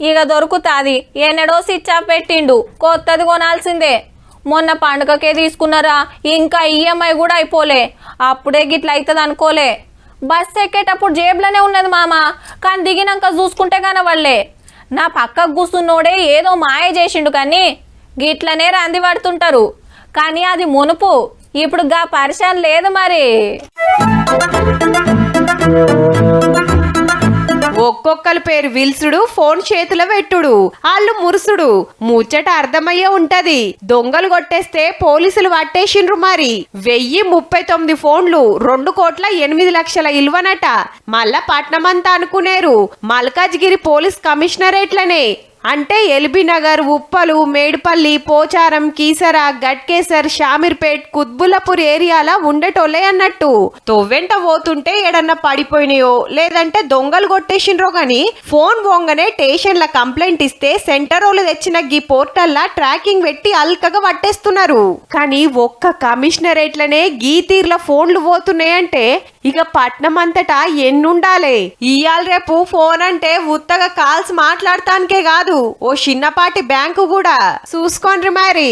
ఇక దొరుకుతాది. ఎన్నడో స్విచ్ ఆఫ్ పెట్టిండు, కొత్తది కొనాల్సిందే. మొన్న పండుగకే తీసుకున్నారా, ఇంకా ఈఎంఐ కూడా అయిపోలే. అప్పుడే గిట్ల అవుతుంది అనుకోలే. బస్ ఎక్కేటప్పుడు జేబులోనే ఉన్నది మామ, కానీ దిగినాక చూసుకుంటే కనవల్లే. నా పక్కకు కూర్చున్నోడే ఏదో మాయ చేసిండు, కానీ గిట్లనే రంది పడుతుంటారు. కానీ అది మునుపు, ఇప్పుడు గా పరిశాన్ లేదు మరి. ఒక్కొక్కరి పేరు విల్సుడు, ఫోన్ చేతిలో పెట్టుడు, వాళ్ళు మురుసుడు. ముచ్చట అర్థమయ్యే ఉంటది. దొంగలు కొట్టేస్తే పోలీసులు పట్టేసిండ్రు మరి. 1039 ఫోన్లు, 2,08,00,000 ఇల్వనట. మళ్ళా పట్నమంతా అనుకునేరు మల్కాజ్గిరి పోలీస్ కమిషనరేట్లనే. అంటే ఎల్బీ నగర్, ఉప్పలు, మేడ్పల్లి, పోచారం, కీసర, గట్కేసర్, షామీర్పేట్, కుత్బుల్లాపూర్ ఏరియాలా ఉండేటోళ్ళే అన్నట్టు. తొవ్వెంట పోతుంటే ఏడన్నా పడిపోయినాయో లేదంటే దొంగలు కొట్టేసిండ్రో గాని ఫోన్ పోంగనే స్టేషన్ల కంప్లైంట్ ఇస్తే సెంటరోళ్ళు తెచ్చిన గీ పోర్టల్లా ట్రాకింగ్ పెట్టి అల్కగా పట్టేస్తున్నారు. కానీ ఒక్క కమిషనరేట్లనే గీ తీర్ల ఫోన్లు పోతున్నాయంటే ఇక పట్నం అంతటా ఎన్నుండాలే. ఇయాల రేపు ఫోన్ అంటే ఉత్తగా కాల్స్ మాట్లాడటానికే కాదు, ఓ చిన్నపాటి బ్యాంకు కూడా. చూసుకోండి మరి.